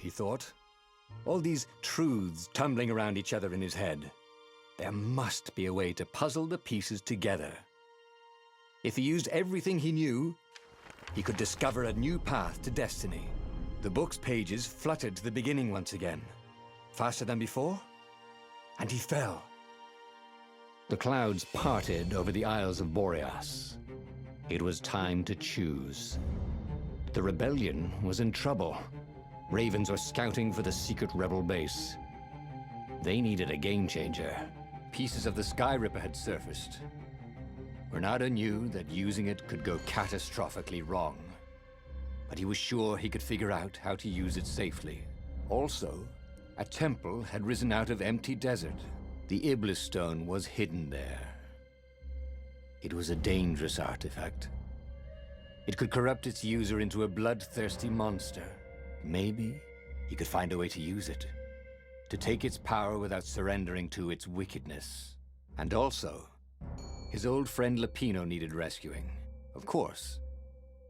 he thought. All these truths tumbling around each other in his head. There must be a way to puzzle the pieces together. If he used everything he knew, he could discover a new path to destiny. The book's pages fluttered to the beginning once again, faster than before, and he fell. The clouds parted over the Isles of Boreas. It was time to choose. The rebellion was in trouble. Ravens were scouting for the secret rebel base. They needed a game changer. Pieces of the Sky Ripper had surfaced. Reynardo knew that using it could go catastrophically wrong, but he was sure he could figure out how to use it safely. Also, a temple had risen out of empty desert. The Iblis stone was hidden there. It was a dangerous artifact. It could corrupt its user into a bloodthirsty monster. Maybe he could find a way to use it, to take its power without surrendering to its wickedness. And also, his old friend Lupino needed rescuing. Of course,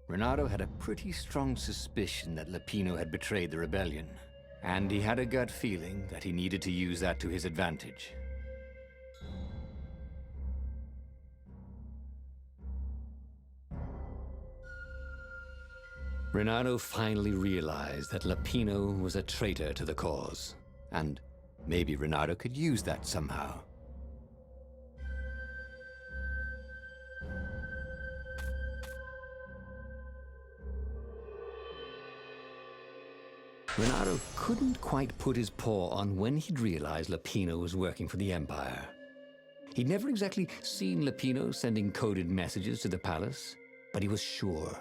Reynardo had a pretty strong suspicion that Lupino had betrayed the rebellion, and he had a gut feeling that he needed to use that to his advantage. Reynardo finally realized that Lupino was a traitor to the cause, and maybe Reynardo could use that somehow. Reynardo couldn't quite put his paw on when he'd realized Lupino was working for the Empire. He'd never exactly seen Lupino sending coded messages to the palace, but he was sure.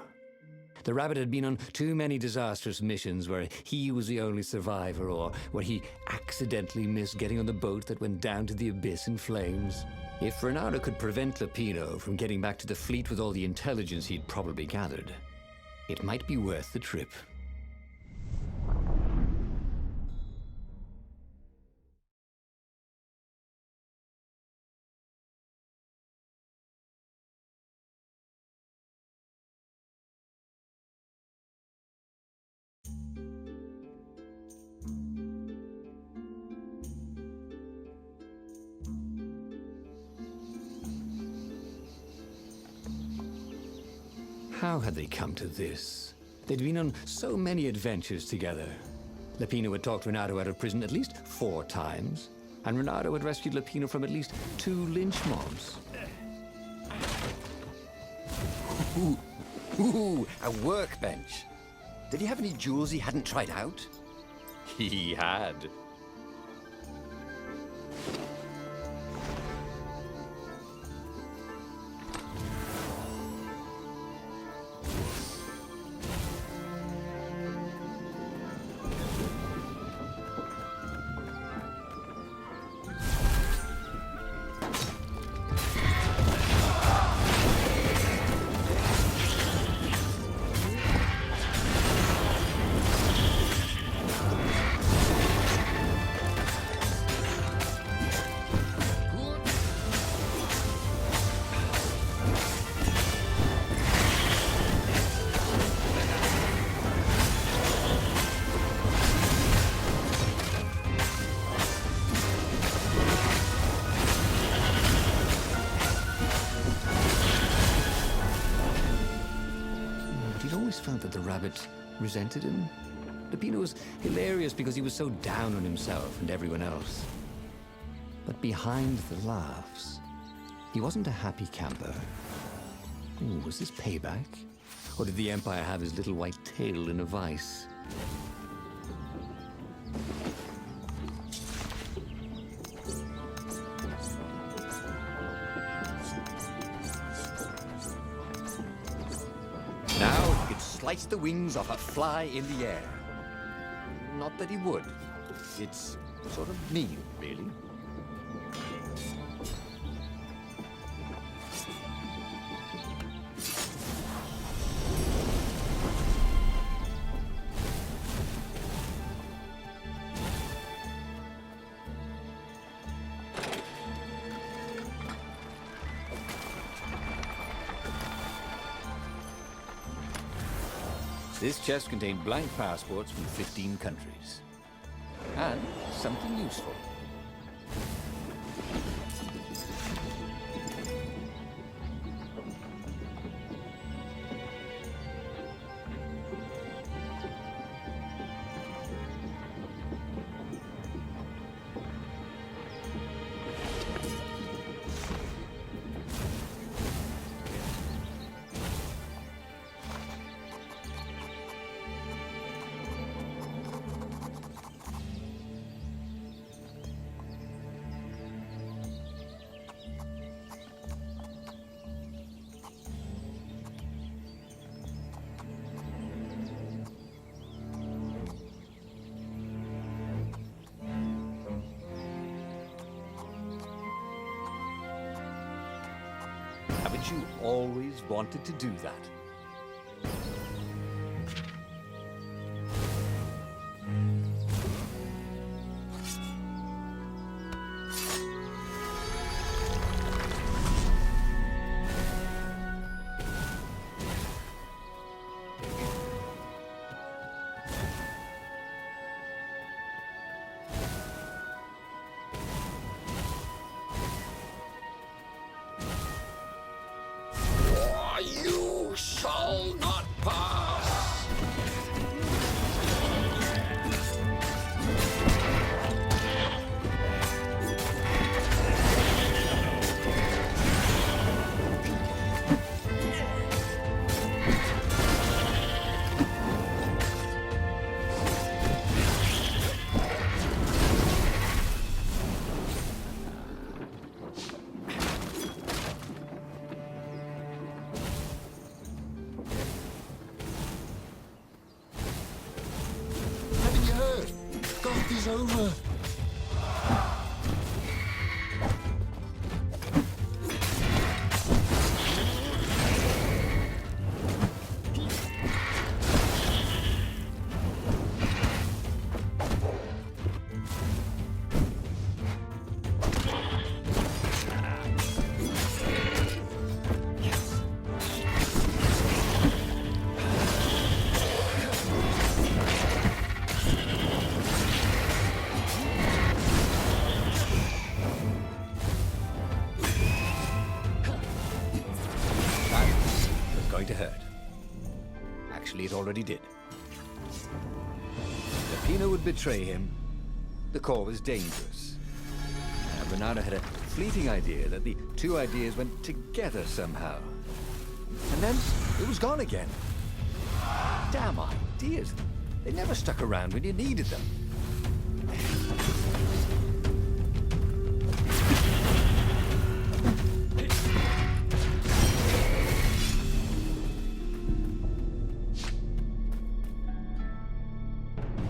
The rabbit had been on too many disastrous missions where he was the only survivor, or where he accidentally missed getting on the boat that went down to the abyss in flames. If Reynardo could prevent Lupino from getting back to the fleet with all the intelligence he'd probably gathered, it might be worth the trip. How had they come to this? They'd been on so many adventures together. Lupino had talked Reynardo out of prison at least 4 times, and Reynardo had rescued Lupino from at least 2 lynch mobs. Ooh, a workbench. Did he have any jewels he hadn't tried out? He had. Felt that the rabbit resented him. Lupino was hilarious because he was so down on himself and everyone else. But behind the laughs, he wasn't a happy camper. Ooh, was this payback? Or did the Empire have his little white tail in a vice? Slice the wings off a fly in the air. Not that he would. It's sort of mean, really. This chest contained blank passports from 15 countries. And something useful. Haven't you always wanted to do that? You shall not pass! Haven't you heard? Goth is over. Going to hurt. Actually, it already did. Peppino would betray him. The core was dangerous. And Reynardo had a fleeting idea that the two ideas went together somehow. And then it was gone again. Damn ideas. They never stuck around when you needed them.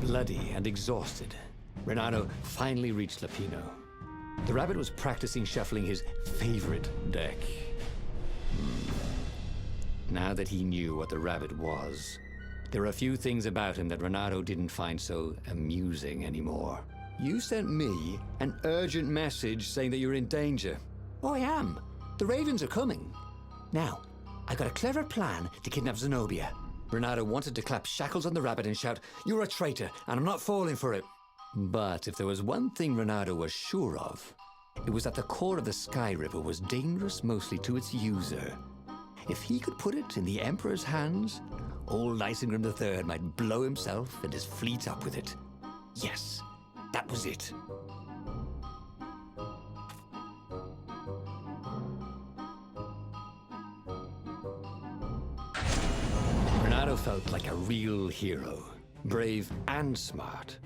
Bloody and exhausted, Reynardo finally reached Lapino. The rabbit was practicing shuffling his favorite deck. Now that he knew what the rabbit was, there were a few things about him that Reynardo didn't find so amusing anymore. You sent me an urgent message saying that you're in danger. Oh, I am. The ravens are coming. Now, I got a clever plan to kidnap Zenobia. Reynardo wanted to clap shackles on the rabbit and shout, "You're a traitor, and I'm not falling for it." But if there was one thing Reynardo was sure of, it was that the core of the Sky River was dangerous mostly to its user. If he could put it in the Emperor's hands, old Isengrim III might blow himself and his fleet up with it. Yes, that was it. Reynardo felt like a real hero, brave and smart.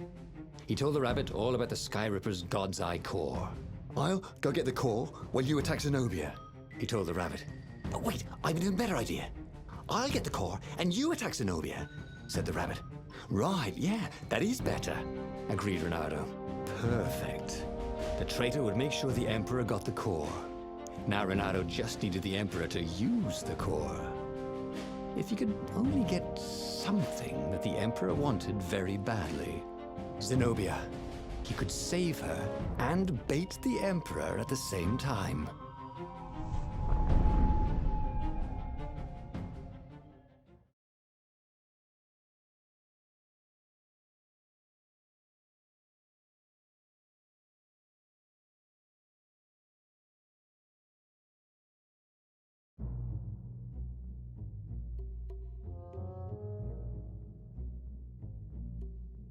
He told the rabbit all about the Sky Ripper's God's Eye core. "I'll go get the core while you attack Zenobia," he told the rabbit. "But wait, I've an even better idea. I'll get the core and you attack Zenobia," said the rabbit. "Right, yeah, that is better," agreed Reynardo. Perfect. The traitor would make sure the Emperor got the core. Now Reynardo just needed the Emperor to use the core. If he could only get something that the Emperor wanted very badly. Zenobia. He could save her and bait the Emperor at the same time.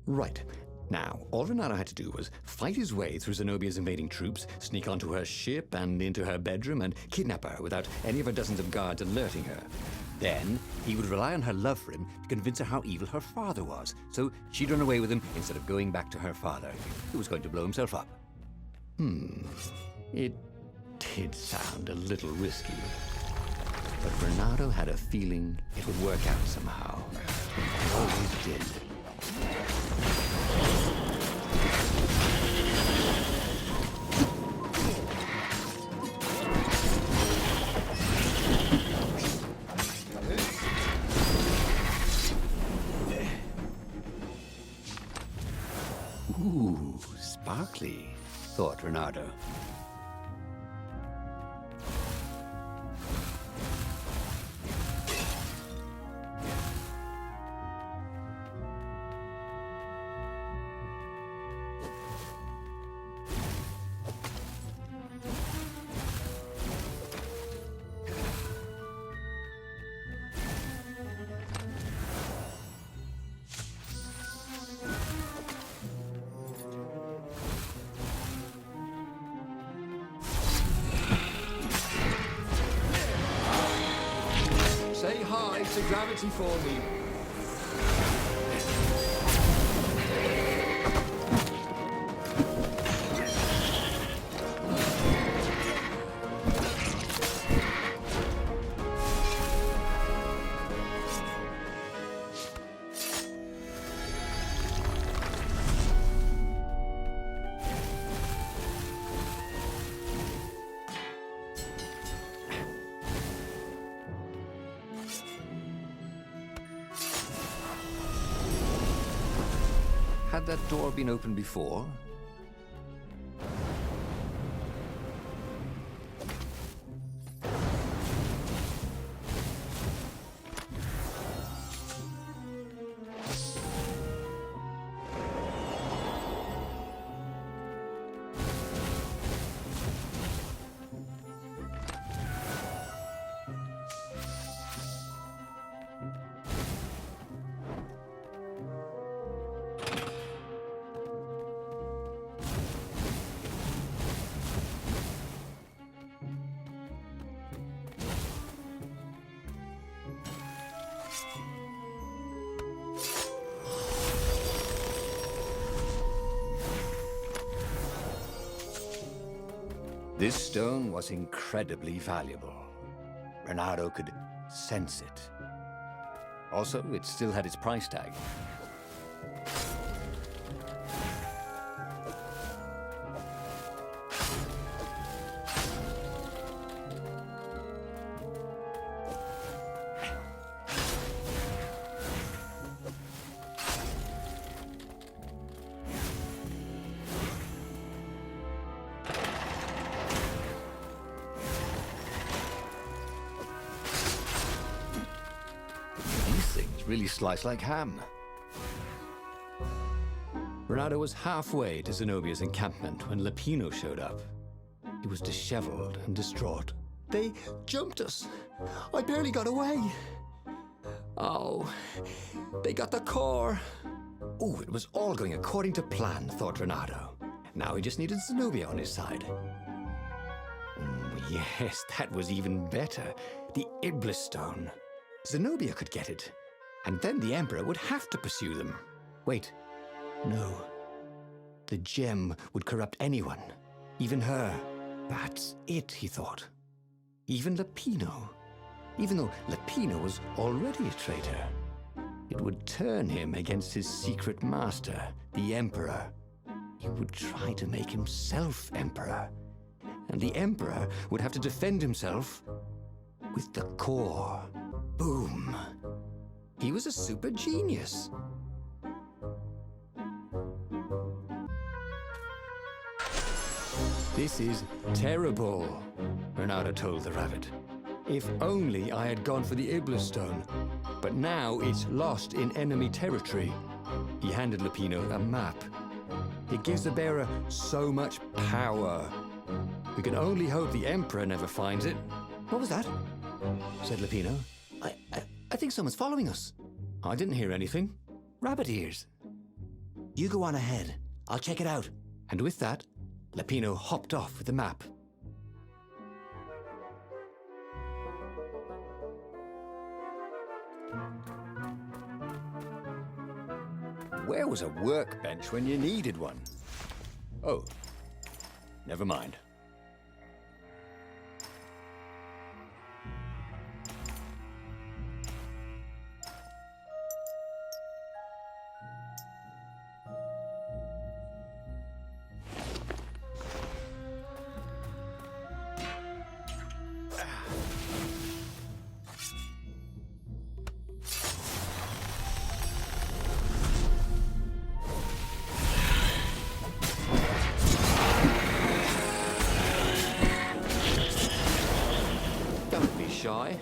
Right. Now, all Reynardo had to do was fight his way through Zenobia's invading troops, sneak onto her ship and into her bedroom, and kidnap her without any of her dozens of guards alerting her. Then he would rely on her love for him to convince her how evil her father was, so she'd run away with him instead of going back to her father, who was going to blow himself up. It did sound a little risky. But Reynardo had a feeling it would work out somehow. It always did. Ooh, sparkly, thought Reynardo. Say hi to gravity for me. Had that door been opened before? This stone was incredibly valuable. Reynardo could sense it. Also, it still had its price tag. Really slice like ham. Reynardo was halfway to Zenobia's encampment when Lupino showed up. He was disheveled and distraught. They jumped us. I barely got away. Oh, they got the core. Oh, it was all going according to plan, thought Reynardo. Now he just needed Zenobia on his side. Yes, that was even better. The Iblis stone. Zenobia could get it. And then the Emperor would have to pursue them. Wait, no. The gem would corrupt anyone, even her. That's it, he thought. Even Lupino. Even though Lupino was already a traitor. It would turn him against his secret master, the Emperor. He would try to make himself Emperor. And the Emperor would have to defend himself with the core. Boom. He was a super genius. This is terrible, Reynardo told the rabbit. If only I had gone for the Iblis stone. But now it's lost in enemy territory. He handed Lupino a map. It gives the bearer so much power. We can only hope the Emperor never finds it. What was that? Said Lupino. I think someone's following us. I didn't hear anything. Rabbit ears. You go on ahead. I'll check it out. And with that, Lapino hopped off with the map. Where was a workbench when you needed one? Oh, never mind. Don't be shy.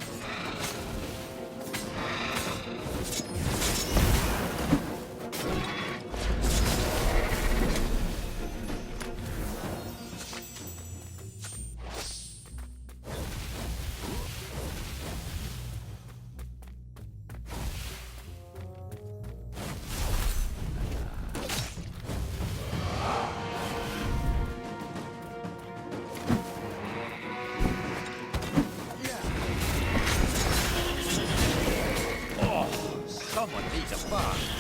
Someone needs a bath.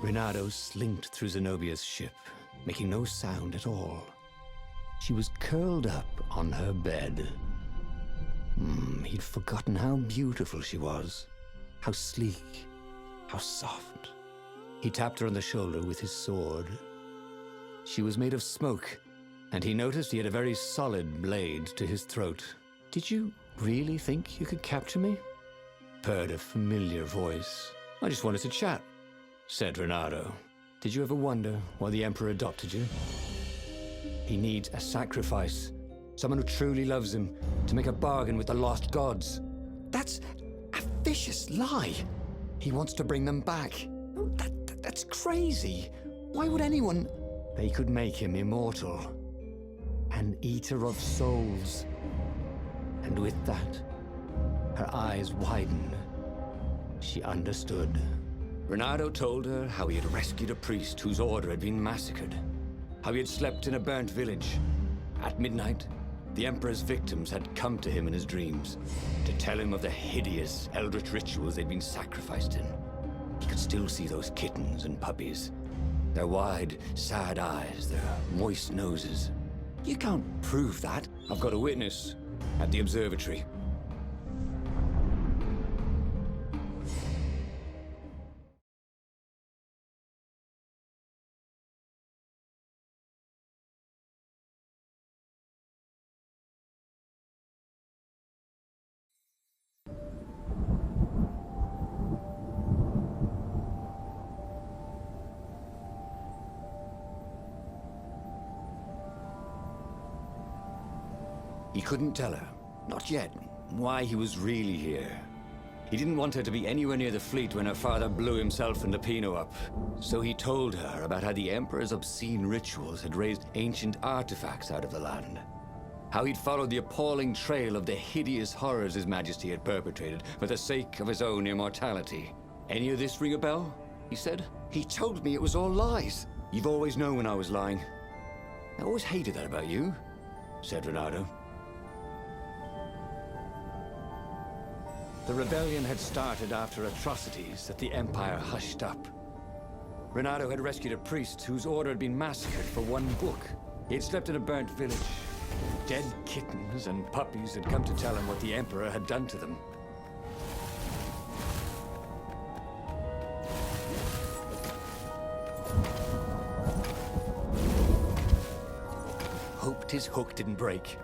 Reynardo slinked through Zenobia's ship, making no sound at all. She was curled up on her bed. He'd forgotten how beautiful she was, how sleek, how soft. He tapped her on the shoulder with his sword. She was made of smoke, and he noticed he had a very solid blade to his throat. "Did you really think you could capture me?" purred a familiar voice. "I just wanted to chat," said Reynardo. "Did you ever wonder why the Emperor adopted you? He needs a sacrifice, someone who truly loves him, to make a bargain with the lost gods." "That's a vicious lie. He wants to bring them back." That's crazy. Why would anyone... They could make him immortal. An eater of souls. And with that, her eyes widened. She understood. Reynardo told her how he had rescued a priest whose order had been massacred. How he had slept in a burnt village. At midnight, the Emperor's victims had come to him in his dreams to tell him of the hideous eldritch rituals they'd been sacrificed in. He could still see those kittens and puppies, their wide, sad eyes, their moist noses. "You can't prove that." "I've got a witness at the observatory." He couldn't tell her, not yet, why he was really here. He didn't want her to be anywhere near the fleet when her father blew himself and Lapino up. So he told her about how the Emperor's obscene rituals had raised ancient artifacts out of the land. How he'd followed the appalling trail of the hideous horrors His Majesty had perpetrated for the sake of his own immortality. "Any of this ring a bell?" he said. "He told me it was all lies." "You've always known when I was lying. I always hated that about you," said Reynardo. The rebellion had started after atrocities that the Empire hushed up. Reynardo had rescued a priest whose order had been massacred for one book. He had slept in a burnt village. Dead kittens and puppies had come to tell him what the Emperor had done to them. Hoped his hook didn't break.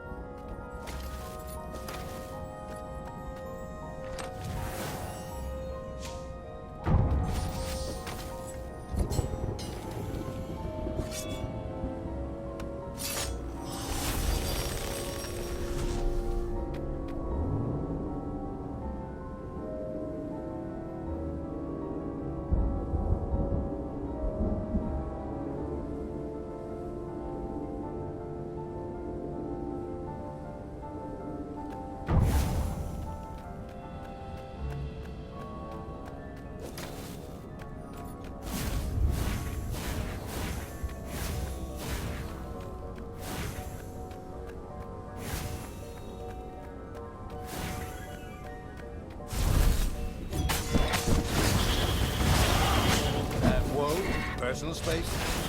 personal space?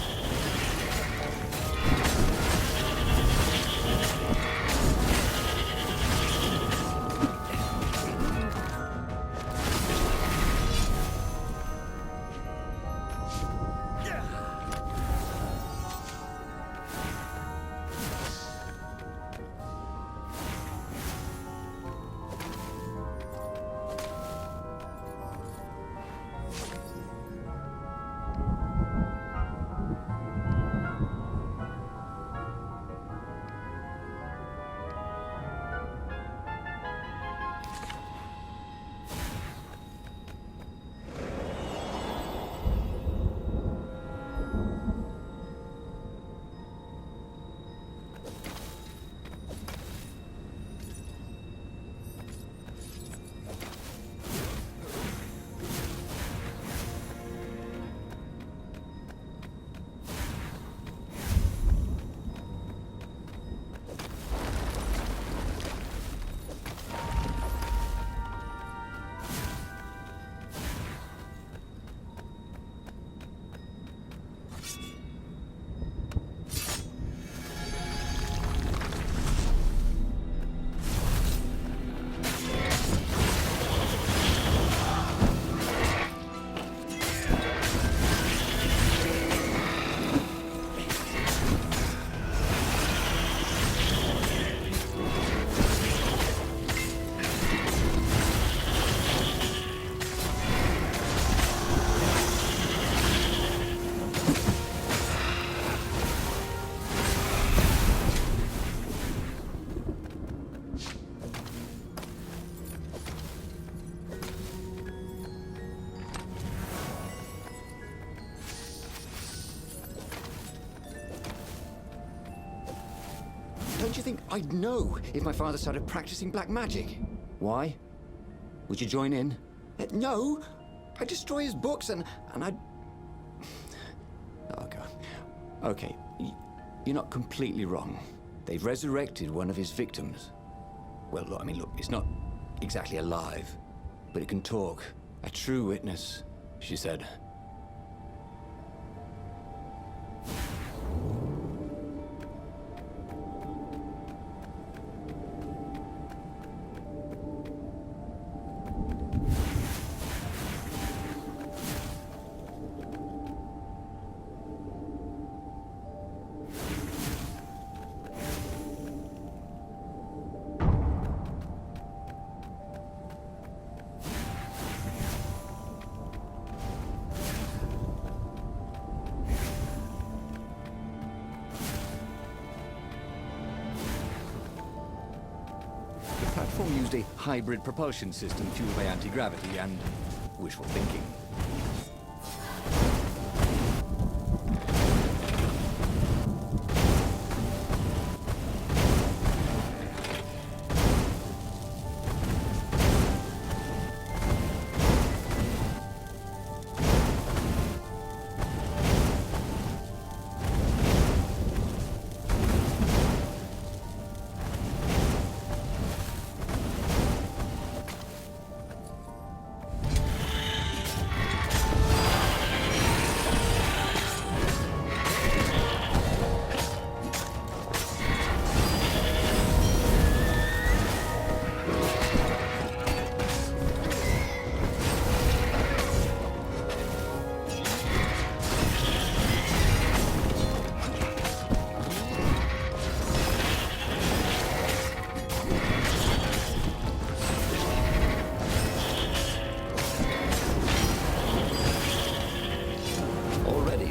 Don't you think I'd know if my father started practicing black magic? Why? Would you join in? No! I'd destroy his books and I'd... Oh, God. Okay, you're not completely wrong. They've resurrected one of his victims. Well, look, I mean, look, it's not exactly alive, but it can talk. A true witness, she said. The platform used a hybrid propulsion system fueled by anti-gravity and wishful thinking.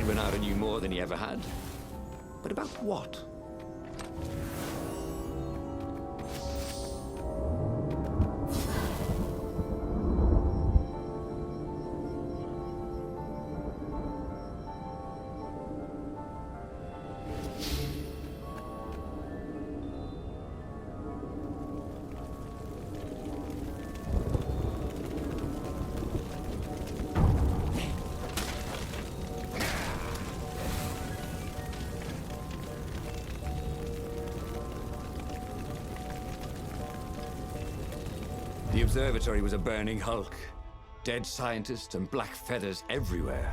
Reynardo knew more than he ever had. But about what? The observatory was a burning hulk. Dead scientists and black feathers everywhere.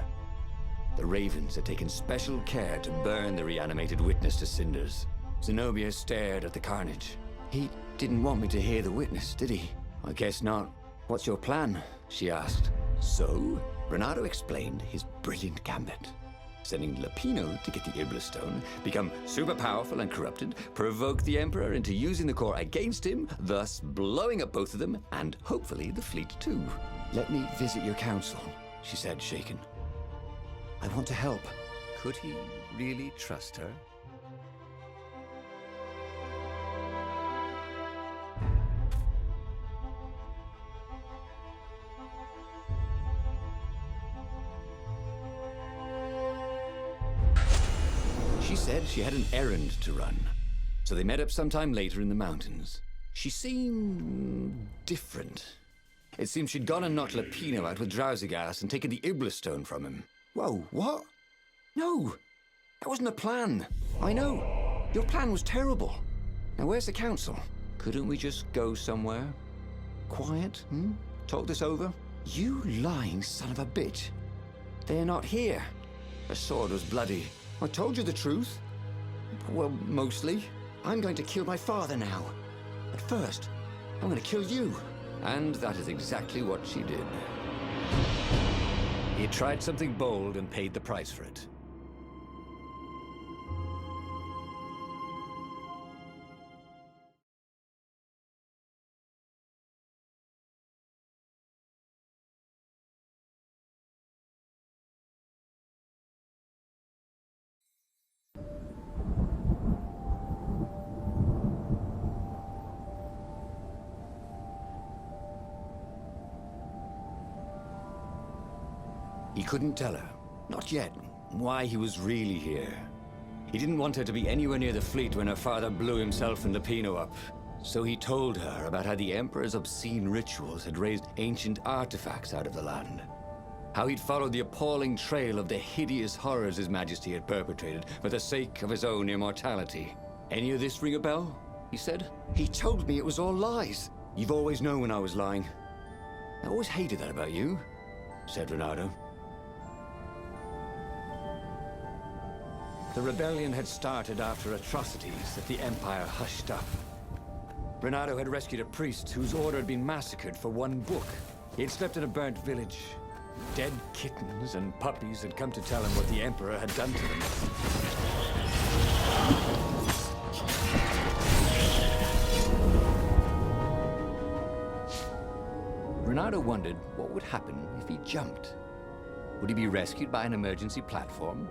the ravens had taken special care to burn the reanimated witness to cinders. Zenobia stared at the carnage. He didn't want me to hear the witness, did he? I guess not. What's your plan? She asked. So, Reynardo explained his brilliant gambit. Sending Lapino to get the Iblis stone, become super powerful and corrupted, provoke the Emperor into using the core against him, thus blowing up both of them, and hopefully the fleet too. Let me visit your council, she said, shaken. I want to help. Could he really trust her? She said she had an errand to run, so they met up sometime later in the mountains. She seemed different. It seemed she'd gone and knocked Lapino out with drowsy gas and taken the Iblis stone from him. Whoa, what? No, that wasn't a plan. I know. Your plan was terrible. Now where's the council? Couldn't we just go somewhere? Quiet, Talk this over? You lying son of a bitch. They're not here. Her sword was bloody. I told you the truth. Well, mostly. I'm going to kill my father now. But first, I'm going to kill you. And that is exactly what she did. He tried something bold and paid the price for it. He couldn't tell her, not yet, why he was really here. He didn't want her to be anywhere near the fleet when her father blew himself and Lapino up. So he told her about how the Emperor's obscene rituals had raised ancient artifacts out of the land. How he'd followed the appalling trail of the hideous horrors His Majesty had perpetrated for the sake of his own immortality. Any of this ring a bell? He said. He told me it was all lies. You've always known when I was lying. I always hated that about you, said Reynardo. The rebellion had started after atrocities that the Empire hushed up. Reynardo had rescued a priest whose order had been massacred for one book. He had slept in a burnt village. Dead kittens and puppies had come to tell him what the Emperor had done to them. Reynardo wondered what would happen if he jumped. Would he be rescued by an emergency platform?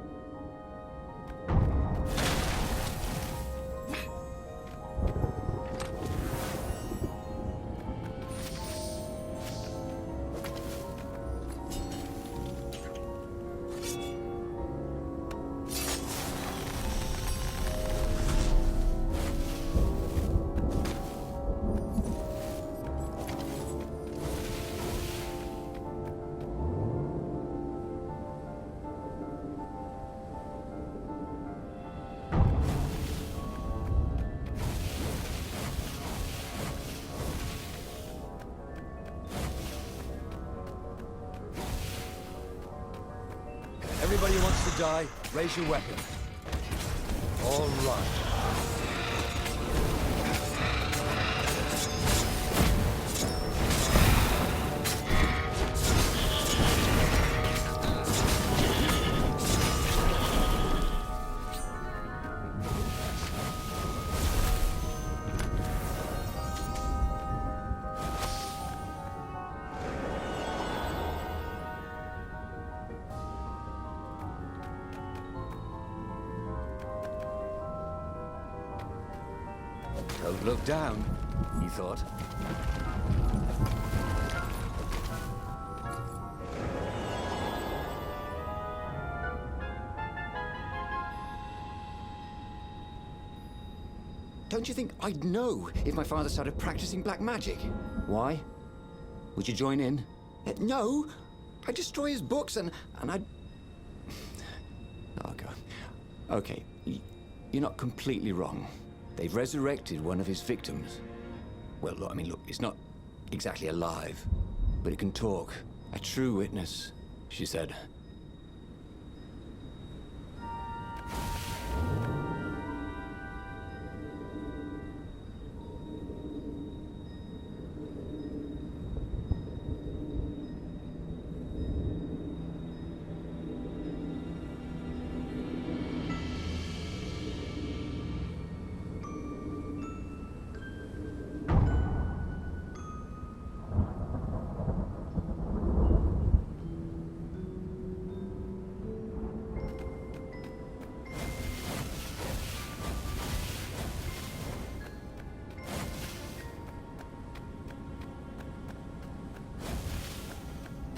Everybody who wants to die, raise your weapon. All right. Don't look down, he thought. Don't you think I'd know if my father started practicing black magic? Why? Would you join in? No! I'd destroy his books and I'd... Oh, God. Okay, you're not completely wrong. They've resurrected one of his victims. Well, look, I mean, look, it's not exactly alive, but it can talk. A true witness, she said.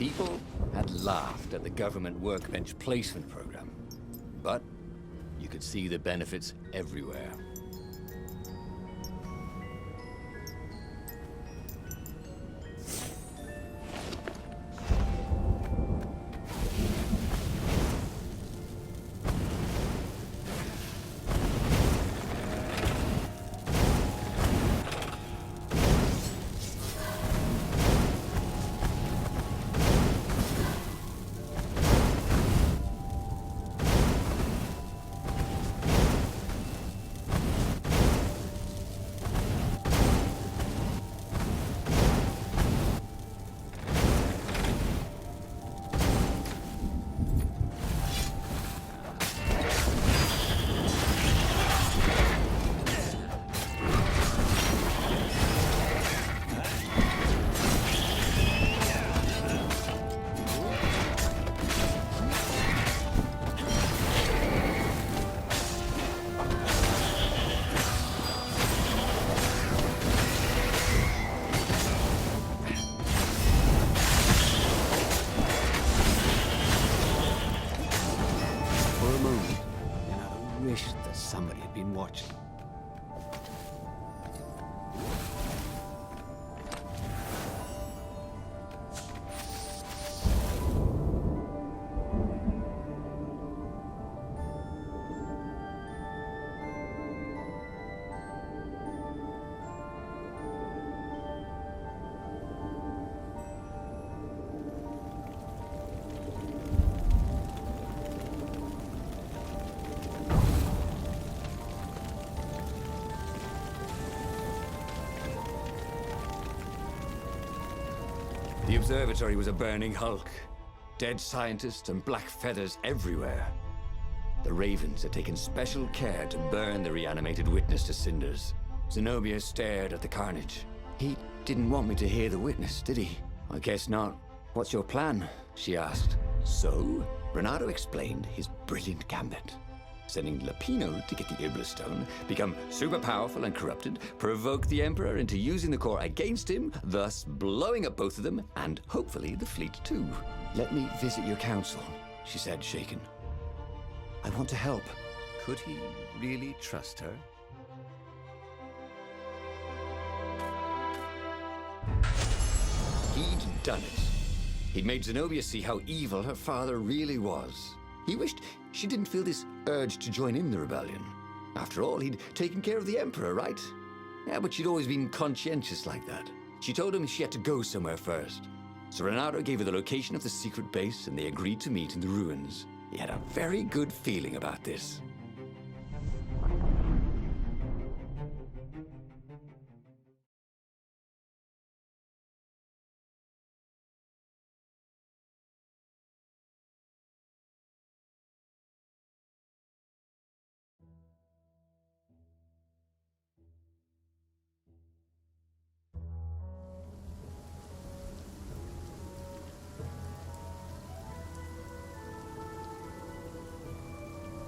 People had laughed at the government workbench placement program, but you could see the benefits everywhere. Somebody had been watching. The observatory was a burning hulk. Dead scientists and black feathers everywhere. The ravens had taken special care to burn the reanimated witness to cinders. Zenobia stared at the carnage. He didn't want me to hear the witness, did he? I guess not. What's your plan? She asked. So, Reynardo explained his brilliant gambit. Sending Lapino to get the Iblis stone, become super powerful and corrupted, provoke the Emperor into using the core against him, thus blowing up both of them, and hopefully the fleet too. Let me visit your council, she said, shaken. I want to help. Could he really trust her? He'd done it. He'd made Zenobia see how evil her father really was. He wished she didn't feel this urge to join in the rebellion. After all, he'd taken care of the Emperor, right? Yeah, but she'd always been conscientious like that. She told him she had to go somewhere first. So Reynardo gave her the location of the secret base, and they agreed to meet in the ruins. He had a very good feeling about this.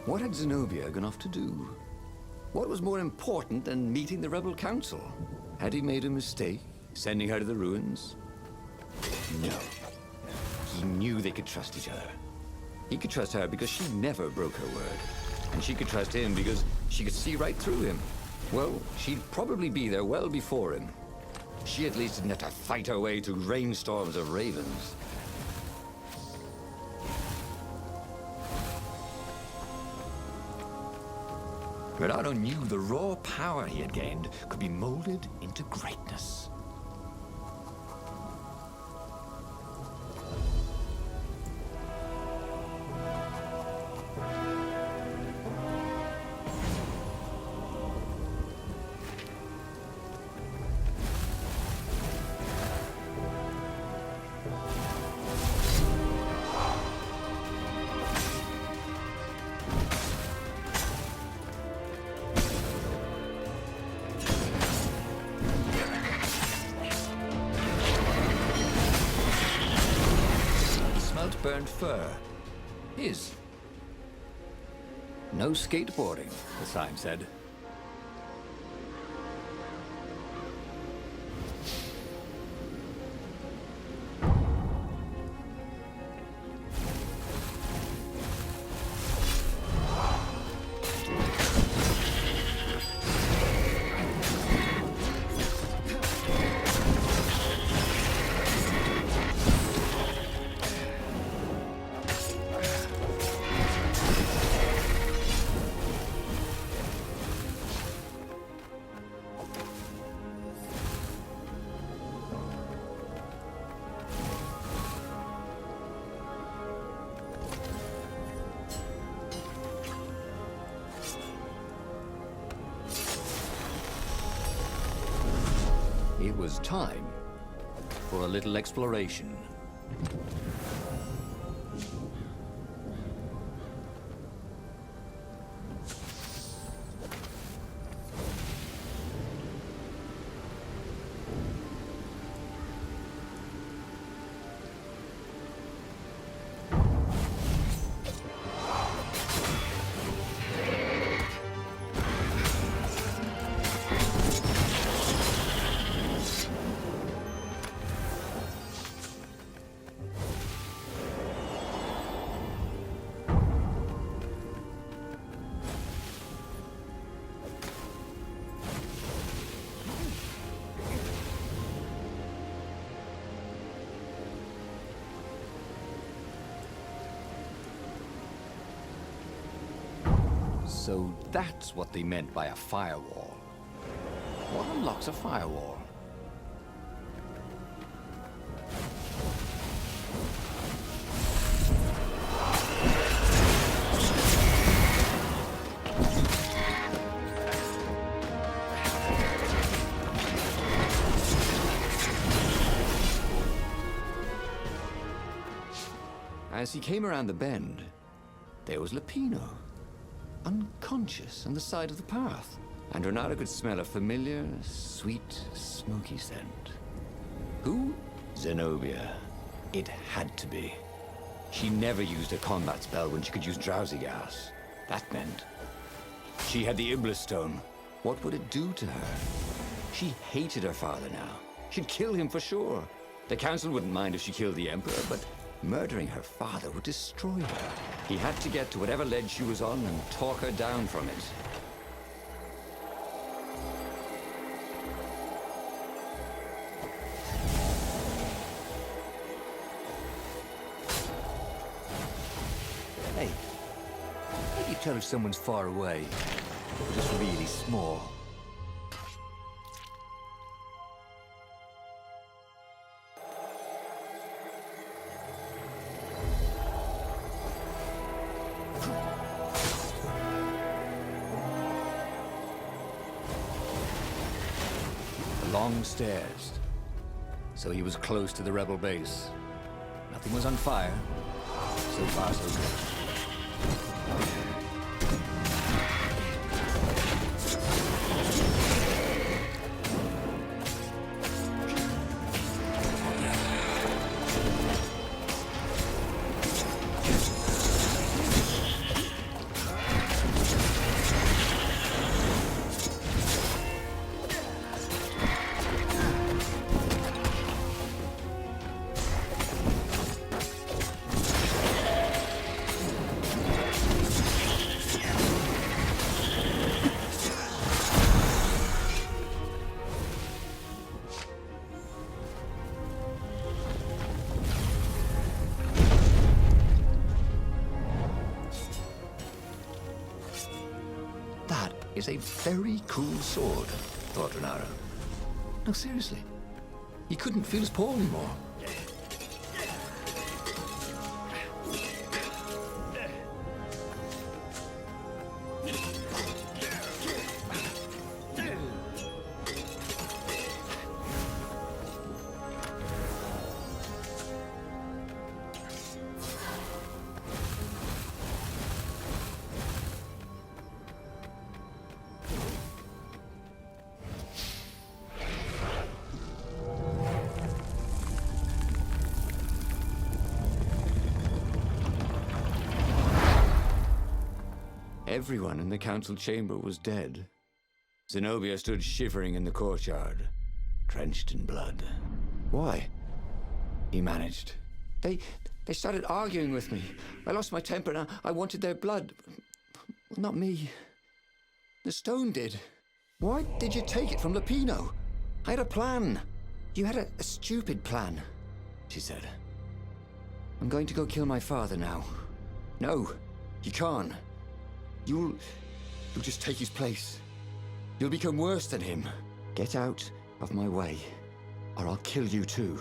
What had Zenobia gone off to do? What was more important than meeting the rebel council? Had he made a mistake, sending her to the ruins? No. He knew they could trust each other. He could trust her because she never broke her word. And she could trust him because she could see right through him. Well, she'd probably be there well before him. She at least didn't have to fight her way through rainstorms of ravens. Reynardo knew the raw power he had gained could be molded into greatness. Burnt fur. His. No skateboarding, the sign said. was time for a little exploration. So that's what they meant by a firewall. What unlocks a firewall? As he came around the bend, there was Lupino, unconscious on the side of the path. And Reynardo could smell a familiar, sweet, smoky scent. Who? Zenobia. It had to be. She never used a combat spell when she could use drowsy gas. That meant she had the Iblis Stone. What would it do to her? She hated her father now. She'd kill him for sure. The council wouldn't mind if she killed the Emperor, but murdering her father would destroy her. He had to get to whatever ledge she was on and talk her down from it. Hey, how do you tell if someone's far away or just really small? Long stairs. So he was close to the rebel base. Nothing was on fire. So far, so good. Is a very cool sword, thought Reynardo. No, seriously. He couldn't feel his paw anymore. Everyone in the council chamber was dead. Zenobia stood shivering in the courtyard, drenched in blood. Why? He managed. They started arguing with me. I lost my temper and I wanted their blood. Not me. The stone did. Why did you take it from Lupino? I had a plan. You had a stupid plan, she said. I'm going to go kill my father now. No, you can't. You'll just take his place. You'll become worse than him. Get out of my way, or I'll kill you too.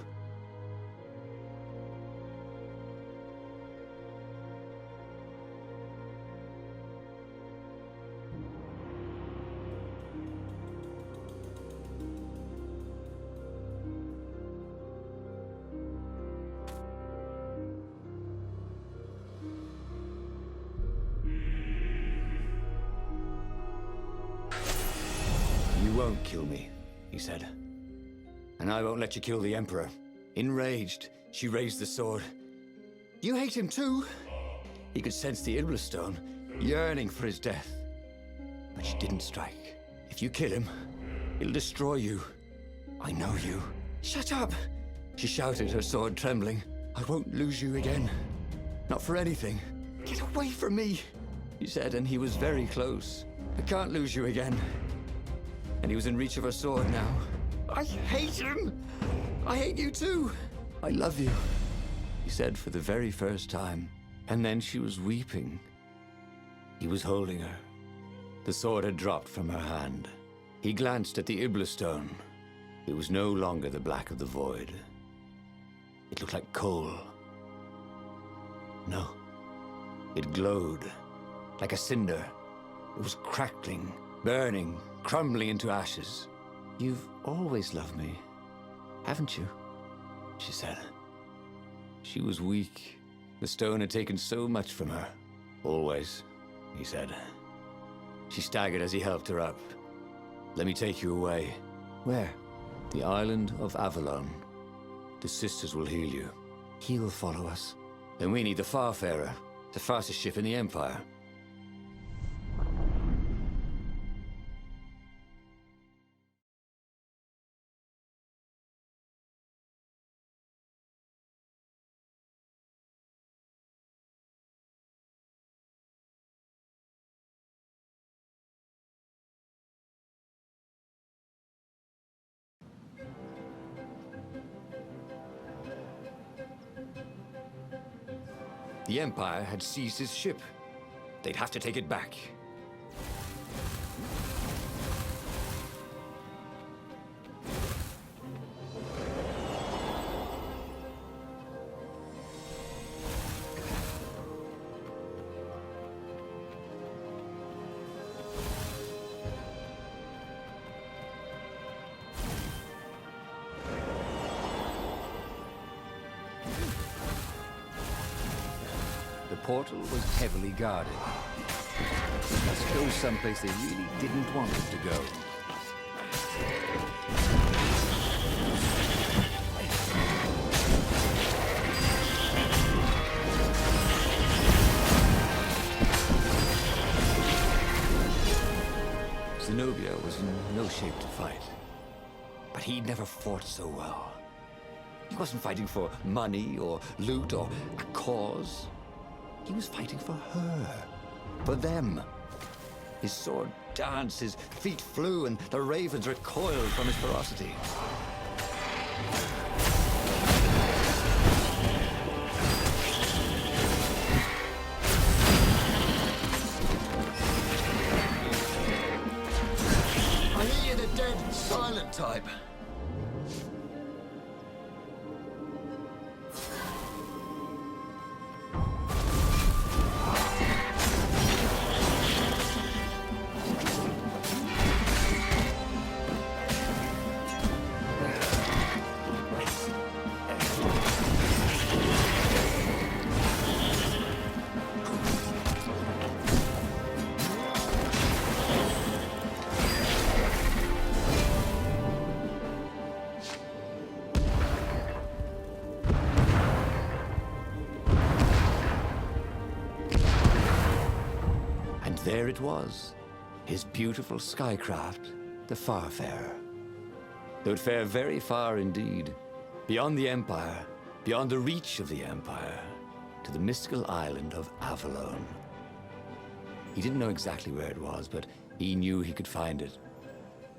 won't kill me, he said. And I won't let you kill the Emperor. Enraged, she raised the sword. You hate him too? He could sense the Iblastone, yearning for his death. But she didn't strike. If you kill him, it'll destroy you. I know you. Shut up! She shouted, her sword trembling. I won't lose you again. Not for anything. Get away from me, he said, and he was very close. I can't lose you again. And he was in reach of her sword now. I hate him! I hate you too! I love you, he said for the very first time. And then she was weeping. He was holding her. The sword had dropped from her hand. He glanced at the Iblastone. It was no longer the black of the void. It looked like coal. No. It glowed, like a cinder. It was crackling, burning, crumbling into ashes. You've always loved me, haven't you? She said. She was weak. The stone had taken so much from her. Always, he said. She staggered as he helped her up. Let me take you away. Where? The island of Avalon. The sisters will heal you. He'll follow us. Then we need the Farfarer, the fastest ship in the Empire. The Empire had seized his ship. They'd have to take it back. The portal was heavily guarded. Let's go someplace they really didn't want us to go. Zenobia was in no shape to fight. But he'd never fought so well. He wasn't fighting for money or loot or a cause. He was fighting for her, for them. His sword danced, his feet flew, and the ravens recoiled from his ferocity. I hear the dead, silent type. There it was, his beautiful skycraft, the Farfarer. They would fare very far indeed, beyond the Empire, beyond the reach of the Empire, to the mystical island of Avalon. He didn't know exactly where it was, but he knew he could find it.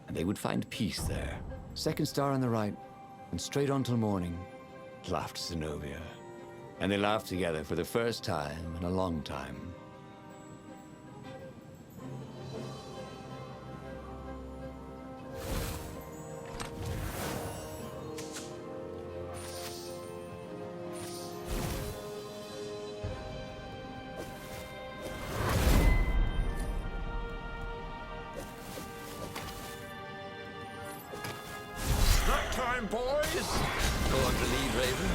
And they would find peace there. Second star on the right, and straight on till morning, laughed Zenobia. And they laughed together for the first time in a long time. Time, boys! Go on to lead, Raven.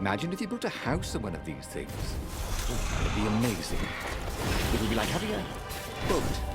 Imagine if you built a house on one of these things. Oh, it'd be amazing. It would be like having a boat.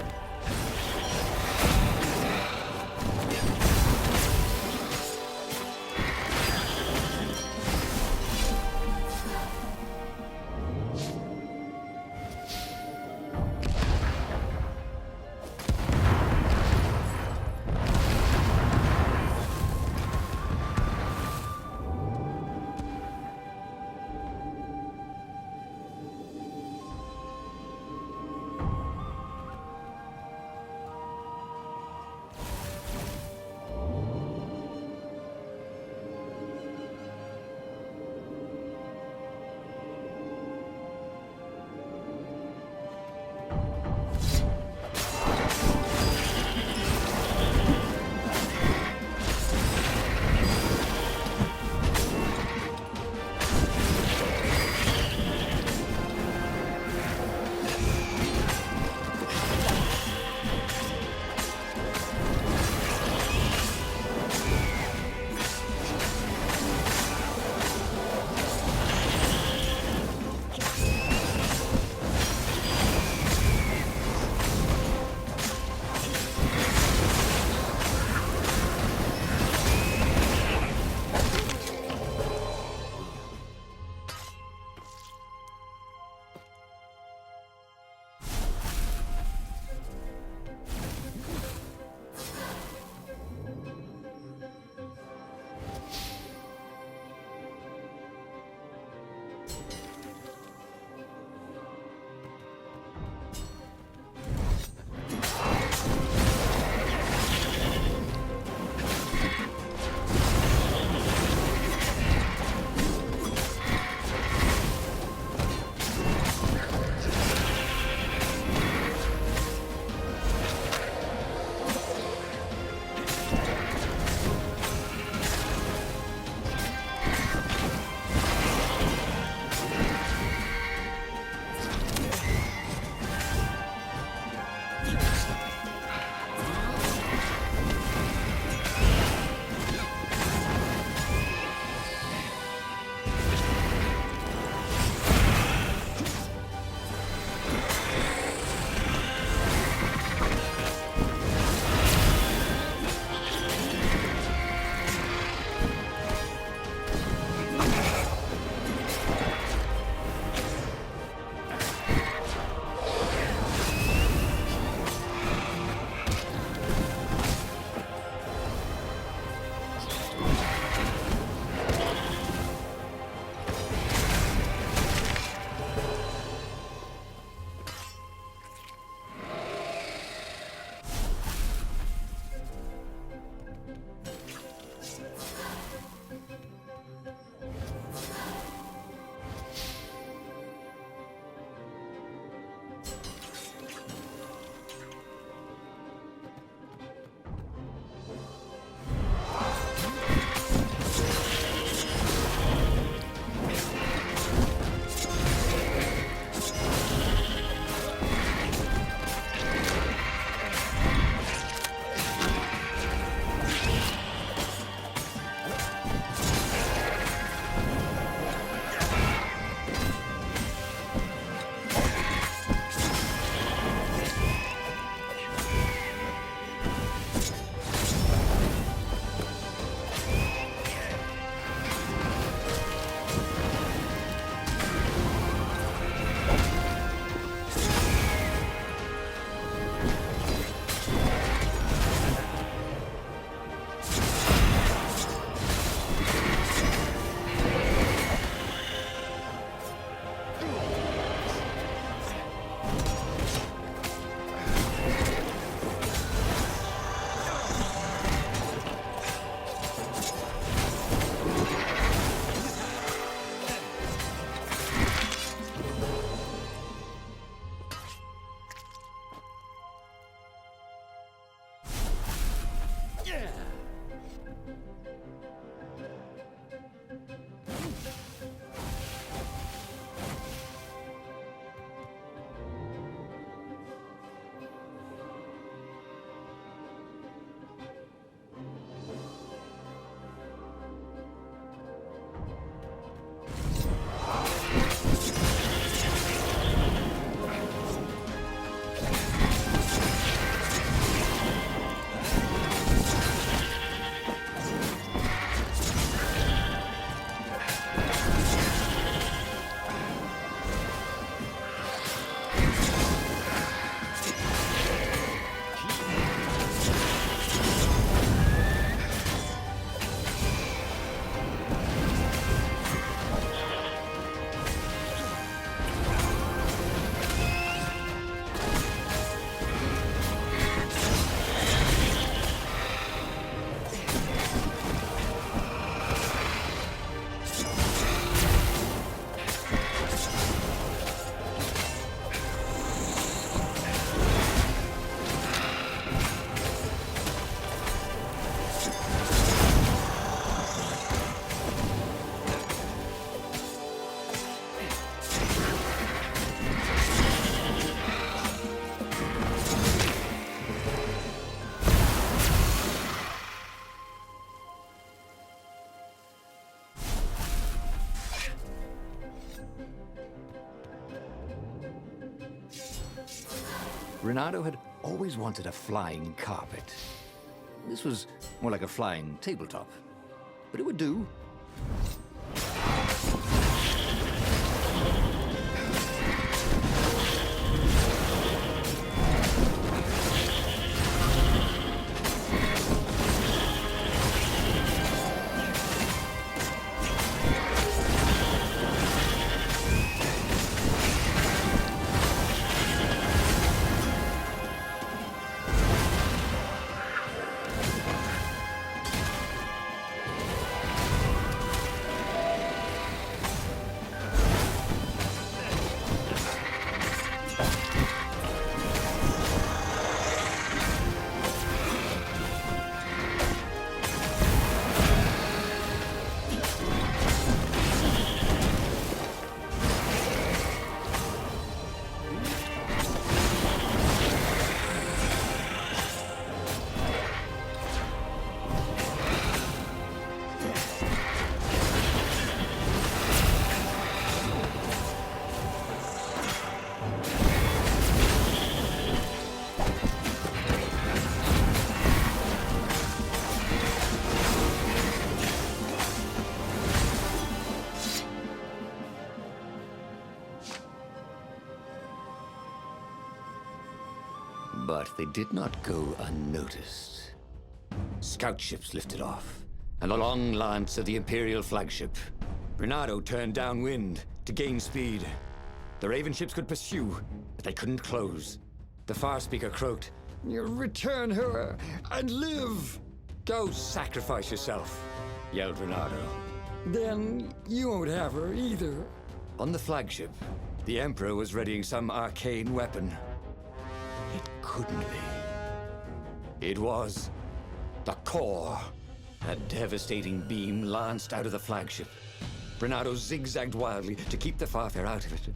Reynardo had always wanted a flying carpet. This was more like a flying tabletop, but it would do. But they did not go unnoticed. Scout ships lifted off, and the long lance of the Imperial flagship. Reynardo turned downwind to gain speed. The Raven ships could pursue, but they couldn't close. The Farspeaker croaked, "Return her and live!" "Go sacrifice yourself," yelled Reynardo. "Then you won't have her either." On the flagship, the Emperor was readying some arcane weapon. It couldn't be. It was the core. A devastating beam lanced out of the flagship. Reynardo zigzagged wildly to keep the Farfare out of it.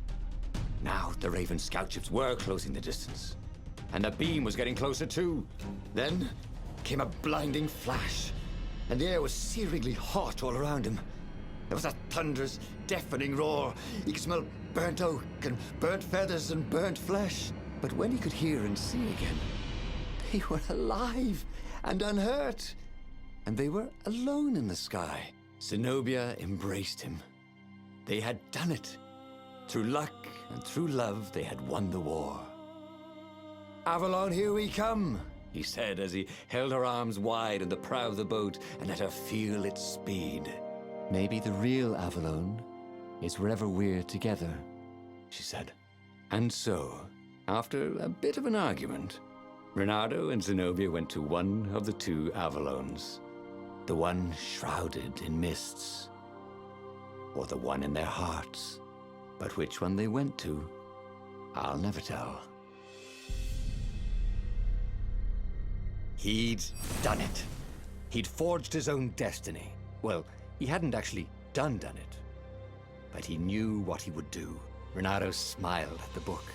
Now the Raven scout ships were closing the distance, and the beam was getting closer too. Then came a blinding flash, and the air was searingly hot all around him. There was a thunderous, deafening roar. He could smell burnt oak and burnt feathers and burnt flesh. But when he could hear and see again, they were alive and unhurt. And they were alone in the sky. Zenobia embraced him. They had done it. Through luck and through love, they had won the war. "Avalon, here we come," he said as he held her arms wide in the prow of the boat and let her feel its speed. "Maybe the real Avalon is wherever we're together," she said. And so, after a bit of an argument, Reynardo and Zenobia went to one of the two Avalons. The one shrouded in mists, or the one in their hearts. But which one they went to, I'll never tell. He'd done it. He'd forged his own destiny. Well, he hadn't actually done it, but he knew what he would do. Reynardo smiled at the book.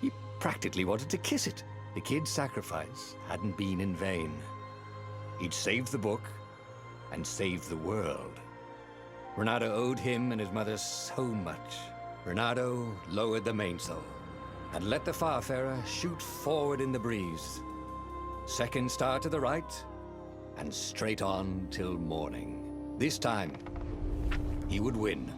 He practically wanted to kiss it. The kid's sacrifice hadn't been in vain. He'd saved the book and saved the world. Reynardo owed him and his mother so much. Reynardo lowered the mainsail and let the Farfarer shoot forward in the breeze. Second star to the right, and straight on till morning. This time, he would win.